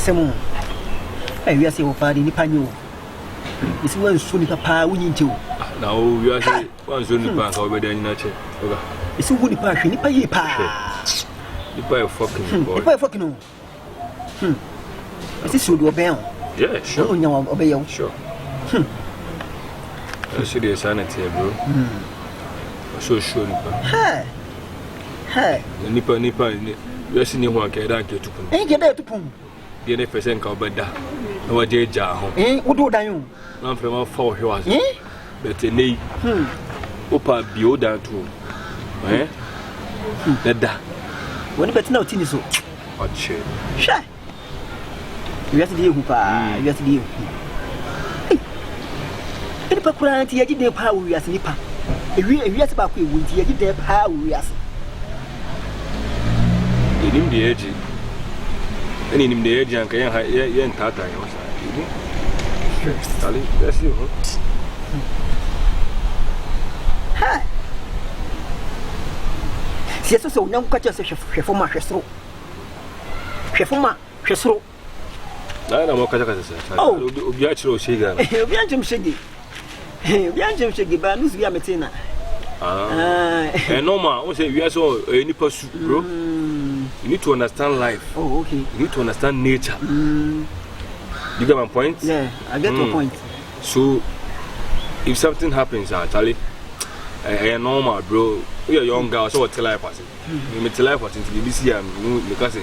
Asemu. We are saying, Father, Nipanyo. It's one soon, Papa, we need to. Now, we are saying, one soon, Papa, over there in nature. It's a good passion, Nipa. Nipa fucking boy. Nipa fucking. Is this your bell? Yeah, sure. No, obey you. Sure. I see the sanity, bro. So sure, Nipa. Hey. Nipa, you are seeing one get out to Pum. Ain't get there to Pum. The next person called Beda. No, J. Jar. What do I do? I'm from all 4 years. But a knee. Opa bio down to. Eh? Beda. When you better know, Tiniso. What shit? Shy. You have to deal with her. You have to deal. Any popularity, I did their power as Nipa. If we have to back with you, did their power as. In the edge. And in the edge, and can Tata. Sally, that's you. Hi. Si eso so nyam kwacha se hwefoma hwesro. Hwefoma hwesro. Na mo kwacha se. Obi a chiro shega. Obi anjem shege. Obi anjem shege ba nusu ya metina. Normal, we say we are so nipa su, bro. You need to understand life. Oh, okay. You need to understand nature. You get my point? Yeah, I get your point. So if something happens, Charlie, normal, bro. We are young girls, so what tell life person. You tell life person to be busy and because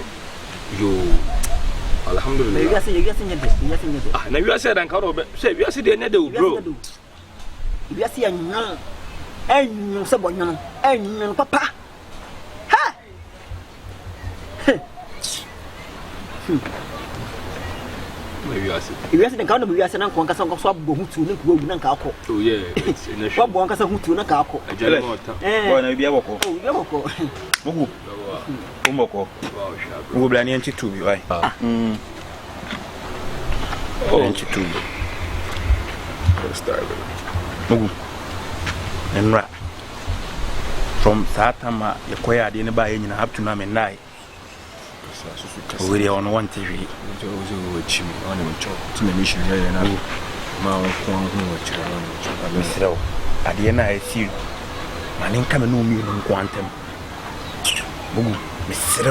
you alhamdulillah. You are saying now you are saying that kind of say you are saying the bro. You are saying no. And someone and papa. Ha! You are saying the kind of we are saying, Uncle Casson, so go to Nanko. Oh, yeah. What one Casson to Nanko? I just be a walk. Oh, Umoko. Who will be to you, right? Oh, to you. And rap from Satama, the choir didn't buy any up to Nam and night. We on one TV. On the chop to the mission here and I will at the end. I see my name coming no me on quantum. Miss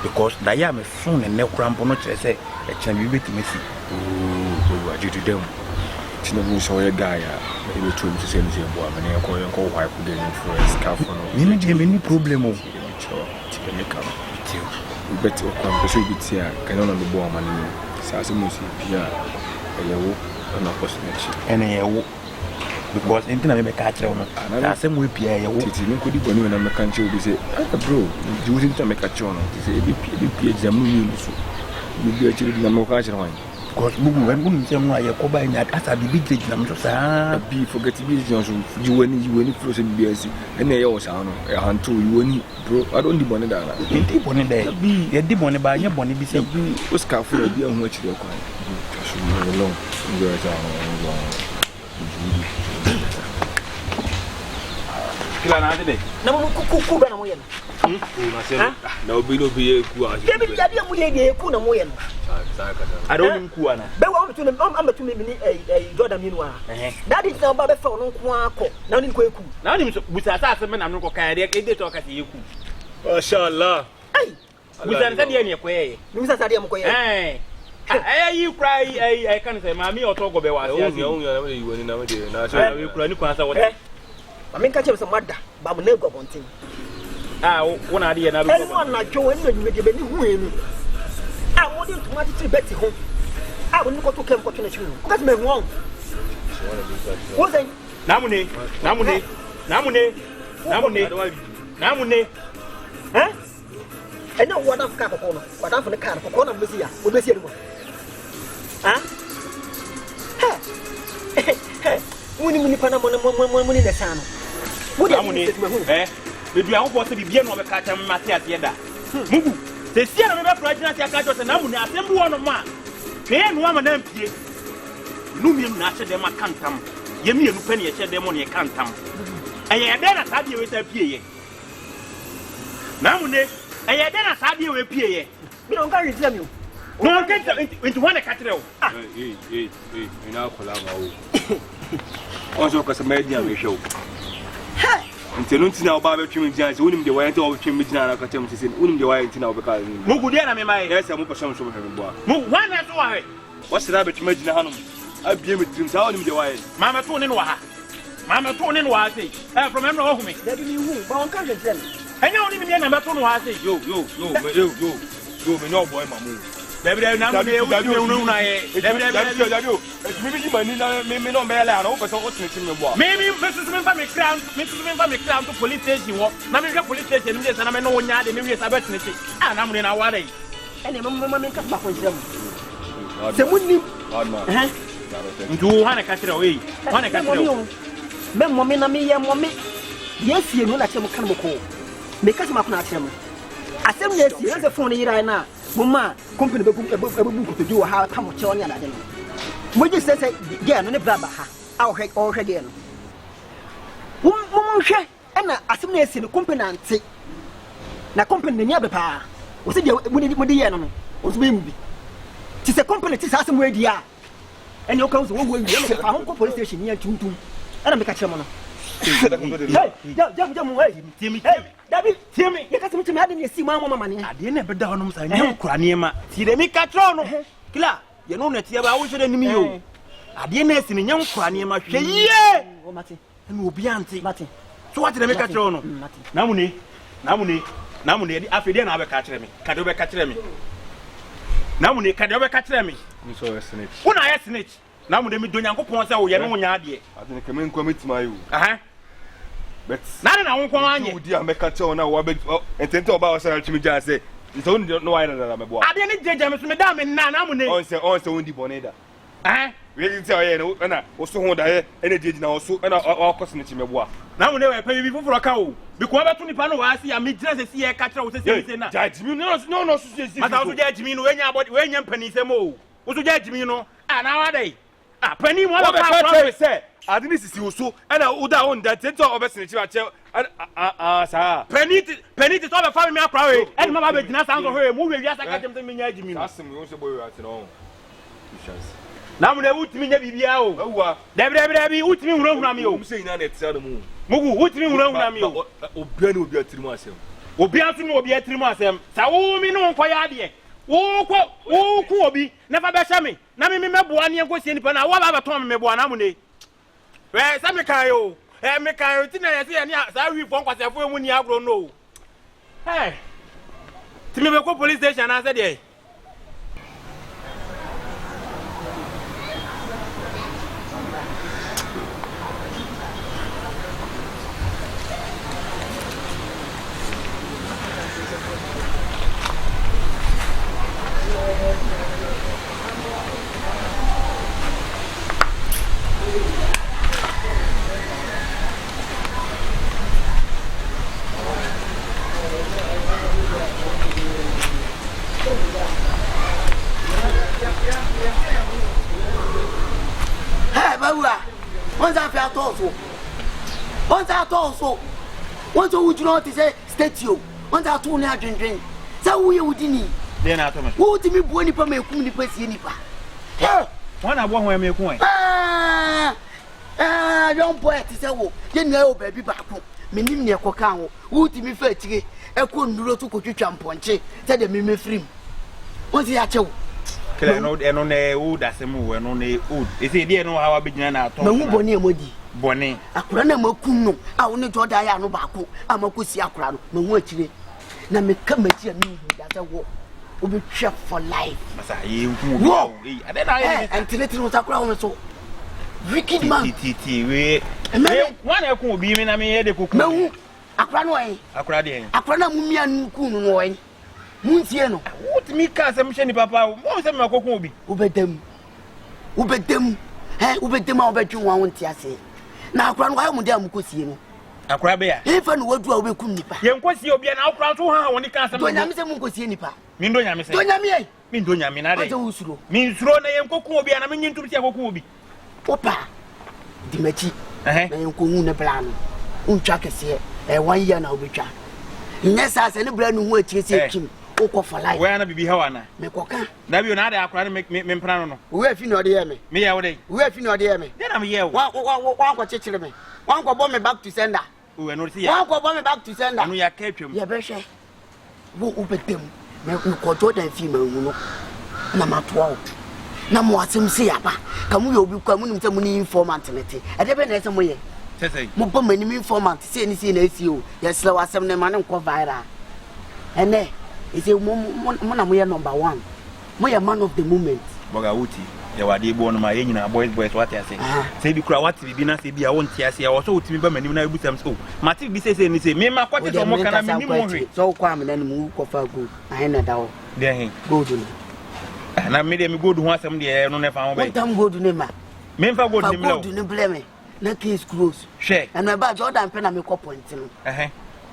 because I am a phone and no cramp on not say a champion with Missy. Oh, what you to them? Tino saw a guy. He was trying to say anything about me. I call wife again for a scarf. You need any problem of better come to be here. Can only be born money. Sassimus here. And opportunity. And a because anything I make catch on. And I same way Pierre. You could even when I'm a country. We say, bro, using to make a channel. Say, be PH. You be a children. I'm not because when women say no, I go by that as a big thing. I'm just be forget to be you when frozen BSc and they also I hand to you when bro. I don't demand that. You deep on there. Be a deep on by your bonny be say what's careful be on what you're going. Long. Kila na ade na mo kuku ba na mo ye no na obi no be eku a ke bi jadi mo ye de eku na mo ye no I don't know. But what to them? I'm to me a Jordan meanwhile. That is now Baba for no quack. Now in Quaku. Now, with a assassin, I'm not carrying a talk at you. Mashallah. Hey, with an Indian way. Lose a Sadiam Quay. Hey, you cry. I can't say, Mammy or talk about only when you know, you can answer what I mean, catch some mother, but we never go on thing. Ah, one idea, and I want not join you. I want you to match Betty home. I will not go to camp for 22. That's me wrong. What's it? Namune. Huh? I know what I'm capable of. What I'm for the car for corner of Messiah. Will be here. Huh? Hey, winning Panama money in the sun. What are you? Eh? Maybe I want to be bien over Katam Matiatienda. The Sierra River Project has a number of them one of man. Pay woman empty. Lumium Nasha de Macantam. Yemi Penny shed them on your cantam. And I then had you with a PA. Namune, and I then had you with PA. We don't carry them. No one gets into one cattle. Now, Colamo. Also, because a medium show. Until now, Barbara Trim Giants, wouldn't the way to Trim Midnight, I can say, wouldn't the way to know because Mugudiana, my yes, I'm a son from him. One that's why. What's the rabbit Midnight? I've been with him, telling him the way. Mamma Tony Waha. Mamma Tony Wasi. From Emma Home. That you won't come to them. I don't even know about Tony Wasi. You, no boy, Mamu. Maybe now I maybe Mrs. Family Crown, Mrs. Family Crown to police station. Now police station, and I'm no one yard, and maybe it's a better city. And I'm in our day. And a moment make up for them. The would you want to catch it away? Want to catch it? Mamma, yes, you know that you're coming home. Make us my platform. I said, yes, here's the phone right now. Mama, company book to do how much on the other day. When you say, yeah, no, blah, I'll head all again. Woman, and I said, yes, in the company and say, na company near the power. Was it with the enemy? Was being. Tis a company, tis as where they are. And your council will be a home police station near Tuntum. And I make a chairman. Jump away, Timmy. David, Timmy, you got to me see my money. I didn't ever down on my cranium. See, they make a tron. Killa, you know that you are always an enemy. I didn't see a young cranium. Yeah, and will be auntie. So what did I make a tron? Namuni, after dinner, I will catch me. Cadobe catch me. Namuni, Cadobe catch me. So, when I asked it, now when they do young points out, you know, I didn't come in commit to my. But now I won't come on you, dear. Make a tone now, and think about ourselves to me. Just say, it's only don't know either. I didn't judge Madame and Nana, also in the Boneda. Really tell you, and I also want to energy now, so and our costing to me. Now, when I pay before a cow, because I told Pano, I see a midnight to see a catcher with a judge. You know, no, but I will judge me when you're penny some more. What to judge me, you know, and nowadays. Penny, what I say. I didn't see you so, and I would own that it's all of us in the Penny to talk about me, probably, and my baby, not under her, moving just like I can tell me. Ask him, also, at all. Now, they would mean every hour. Debbie, would mean wrong on you, saying that it's the moon. Mugu, would mean wrong on you, or Ben will be a 3 months. Or Bianchi will be a 3 months. So, me no quiet. Oh, Kobe, never better me. Nami me one year question, but I want to tell me one amune. Where Samikayo, and Mikayo, and I phone was a woman you have grown no. Hey, to me, go police station, I said, yeah. Once would you not say statue? Once I told her drink. So we would in then I told me, who to me, Bonnie, for me, whom you put in one I want where me coin. Young poet is a walk. You know, baby, back home. Meaning near Cocao, who to me fetch it. I couldn't do to cook you champ on che, said the meme free. What's the actual? And on a wood, that's a move, and on a wood. Is it dear know how I began out? No, Bonnie, Modi. Bonnie, I couldn't know Kuno. I only told I am no Baku. I'm a Kusia crown, no watch it. Now me come at you, that's a walk. Will be chef for life. Whoa, and then I until it was a crown so. Wicked man, one I could be in a mere cook. No, a crown way, a crowd, a crown of Mumian Kuno way. Munsiano, what me cast some shiny papa, most of my cocobi. Ubed them, eh, ubed them, I'll bet you won't say. Now, crown, why would them cusino? A crab, if I would do a week, you could see be an outcrown to her when it comes to Mucosinipa. Mindonia, Mindonia, Minado, means Rona and Cocobi, and I mean to Cocobi. Opa, Dimechi, eh, and Kuna plan. Unchak is here, and 1 year now, Richard. Yes, as any brand new word you say, Kim. oko for life where na bibi ha wana me koka na bi na ada akora me mpra no we afi no de ye me me ye wo dey we afi no de ye me dey na me ye wo wan ko chechire me wan ko bo me back to sender we no see ya wan ko bo me back to sender anu ya ka atwam ye be hwe wo ubetem me ko Jordan fi ma hu no na matwa na mo asem se yaba ka mu ye obi kwa mu nim se mu ni informant nete e de be na ese mo ye sese mo bo mani mi informant se ni se na esi o ye sele wasem ne ma ne ko viral ene ise mo na mo ye number 1 mo ye man of the moment boga wuti ya wade bo no ma ye nyina boys what ya say say bi kura what bi na say bi a won tia say wo so utimi ba mani na ebutam so mati bi say ni say me ma kwache so mo kana me ni mo hwe so kwa me na mu ko fa gold ahe na dawo de hen gold no na me de me gold ho asem de no ne fa ho be tam gold ne ma me fa gold ni me gold ni bleme na case close hwe and my ba Jordan pe na me ko point no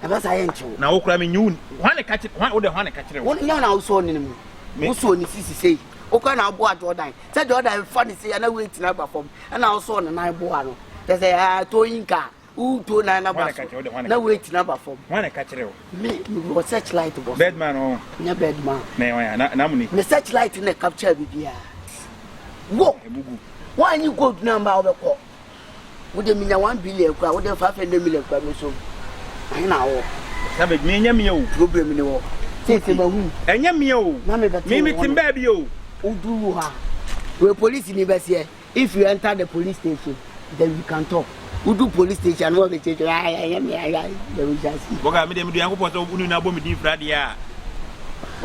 na ba sa ye nchew na wo kura me nyu hwane ka kire wo de hwane ka kire wo nya na wo so ni mu wo so ni sisi sei o ka na abo Jordan say Jordan funny say na wait na ba form na wo so na bo ano they say to yinka u to na ba na wait na ba form hwane ka kire wo me wo search light boss bad man o nya bad man na wa na muni me search light na capture bibia wo ebugu wan you go number obekọ wo de minya 1 billion kwa wo de 500 million kwa me so ayi na wo sabe me nya me o problem ni wo tete ma hu enya me o me timba bi o udu ha we police ni be say if you enter the police station then we can talk udu police station wo be cheche anya me aya the we just boga me de me yankopɔ so unu na bɔ me din frade a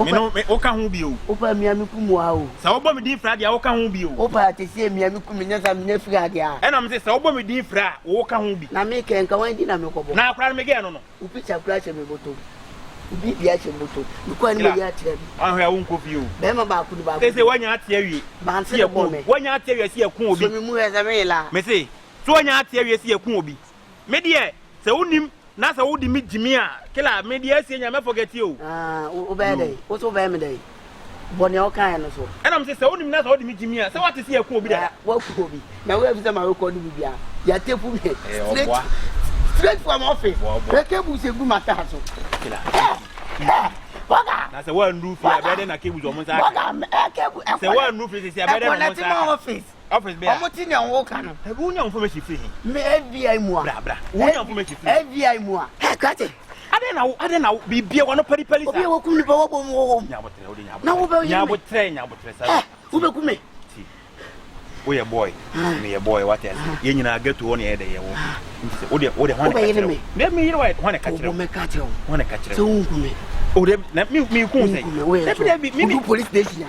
me no o ka ho bi o o pa mi amiku mu a o sa wo bɔ me din frade a o ka ho bi o o pa te sie mi amiku mi nya sa mi nya frade a ɛna me se sa wo bɔ me din fra o ka ho bi na me ke nka wan di na me kɔbɔ na akora me ge no no u picture kura che me boto ubi bia che boto ko ani me ya tire bi an hwa wo nko bi o be ma ba ku ba se wanya ate awie ban se bo me wanya ate awie se yakun obi so mi mu eza me la me se so wanya ate awie se yakun obi me de se wonim na se wodi mi jimi a kila me de ase nya me forget o o be dey o so be me dey boni o kan no so ɛna me se wonim na se wodi mi jimi a se wate se yakun obi da wa ku obi na we bisa ma record bi bia ya tepu me straight from office kebu se gu mata so kila boga na se wa ndu fi abede na kebu zo mo sa boga kebu se wa ndu fi se abede na mo sa office be omo ti ne won kan no ebu nya information fi me FBI mu a bra nya information fi FBI mu a kate ade na bibia wono pari sa obi wo kum ni ba wo bom wo nya botre o de na wo be nya botre sa wo be kum me we a boy me a boy what else ye nyina get to one e de ye wo nti o de hwan ka kire me me yire hwan ka kire me ka kire hwan ka kire so nkum me o de na me ku say me police station ya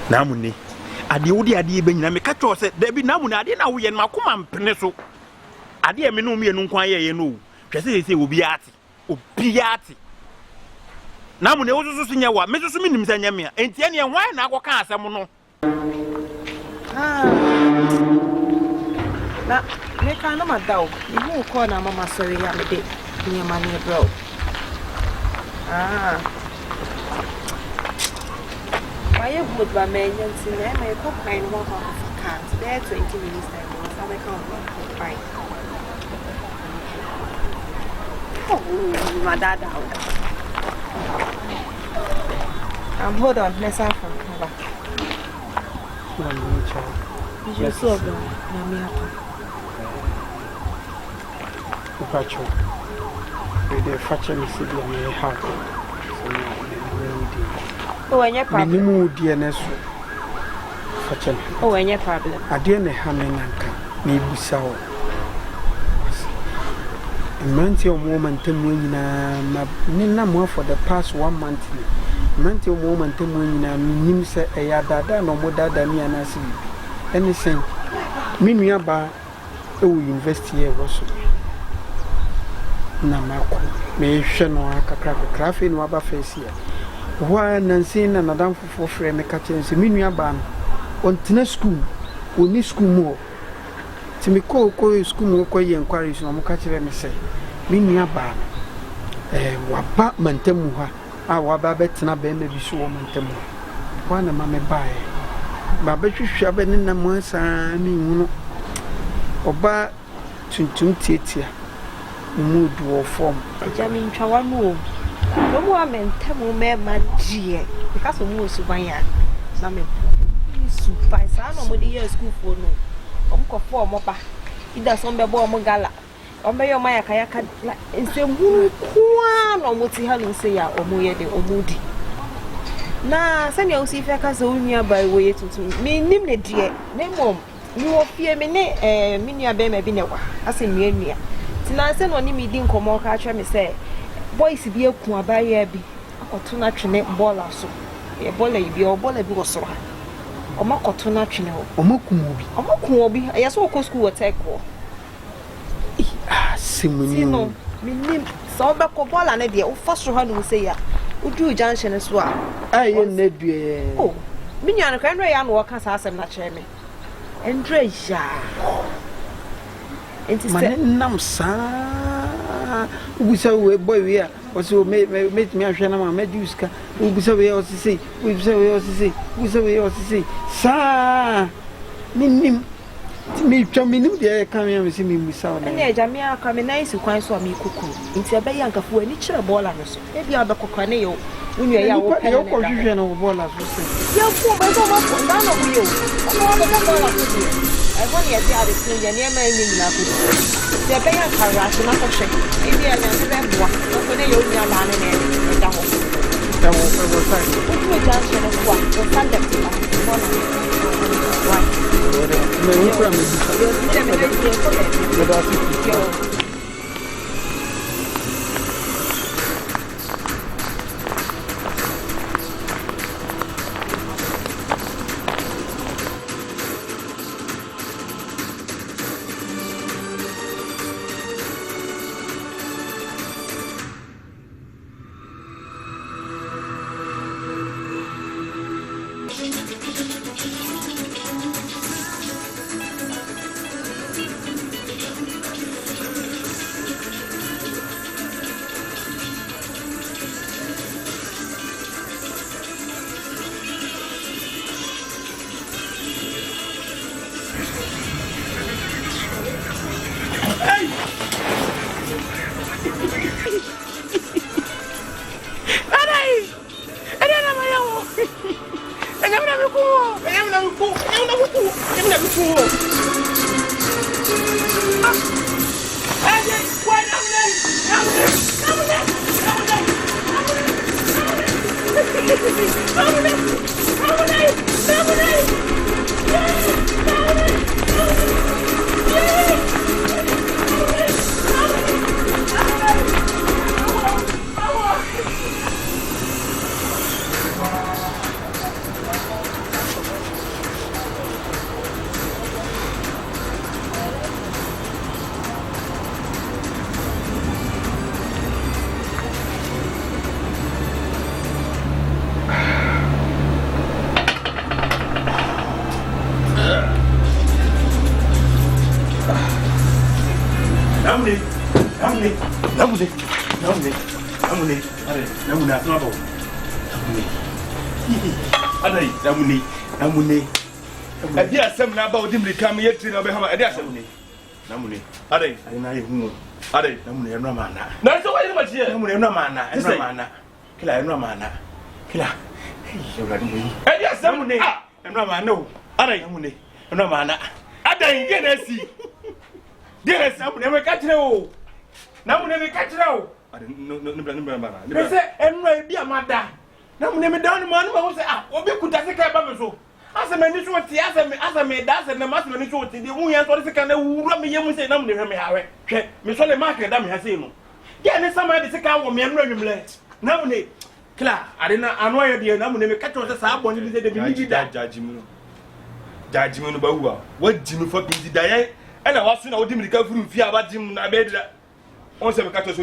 namuni ade wodi ade be nyina me ka cho se da bi namuni ade na wo ye ma koma mpene so ade me no me nu nkwan ye no hwese se obi ati namuni wo susu nya wa me susu me nim sa nya me enti ene hwan na akoka asem no na me ka no madao ihu ko na mama sorry ya me de ni ma ni bro why would ba me nyanti na me ko kan no ho ka there 20 minutes time so me come fine oh my dad hold on let's have fun back you just so go na me happen Pacho the faction is the me have oh any problem minimum DNS faction oh any problem ade ne ha me nanka na ebusa wo Mante o moment mu nyina ma ni na mo for the past 1 month mante o moment mu nyina minim se e ya dada no mo dada mi anase eni sen mi nua ba e wo university e wo so na mako me hwe no akakra fe no aba face ya wa nansi na nadam fofo frɛ me ka kyerɛ se mi nua ba no on tena school oni school mu ti me ko school mu ko ye inquiries no mo ka kyerɛ me se mi nua ba wa ba mantamu ha wa ba betena be me bi so wo mantamu wa na ma me bae ba betwehwa be ne na mo sa mi hunu oba tuntum tietia mood or form. Jamin Chawano. No more men tell me, my dear, because of most of my Name Super San or the year school for no. Uncle for Mopa. It does on the Bomogala. Ombe yo maya kayaka nse mu kwa no moti ha no se ya omoye de omudi na se ne osi fe ka se onua bai wo yetutu me nim ne de ne mom mi wo fie me ne mi nua be ma bi ne wa ase nua ti na se no ni mi di nkomo ka twa me se boys bi eku abaye bi akoto na twene bola so e bola yi bi o bola bi wo so ha o makoto na twene ho o maku obi ya so ko school wo Sino, minim, so back of all and idea, first of all, say ya. Would you junction as well? I need be. Oh, Minion can and walk as I am not chairman. And Dreja. And it's nam sa. We saw a boy here, or so made me a shana, Meduska. We saw we also see, we saw we also see, we saw we also see. Sa, minim. Me chominu de come and see me without. And yeah, Jamia come nice to quite so me cuckoo. Into a bayanka for any chair ball and so. Maybe I'll be cocaneo when you are your confusion of ballers. You're poor, but I'm not none of you. I want to see how the thing near my name. The bayanka rush and not a shake. Maybe I am the one. When they own your man and that was fine. What you junction of what? The Sunday. Namune. A dear some about him become yet to know how I dare Namune. Are they? I know. Are they? Namune and Ramana. That's the way much here. Namune and Ramana and Ramana. Killa and Ramana. Killa. I guess some name and Ramano. Are they? Namune and Ramana. Are they? Get a see. There is some never catch no. Now never catch no. I don't know. They say, and may be a mother. Now never down the man who say, ah, what could I say about so? As a man is what he has a maid does and the master man is what the woman has what can rub me and say, no, never may have it. Miss Ole Market, damn, has seen. Get somebody to come with me and run him late. Now, Cla, I didn't annoy the number never catch us a sabon in the judgment. Judgment about what Jimmy fucking did I? And I was soon out him to go through fear about Jim. I made that. Once I catch us.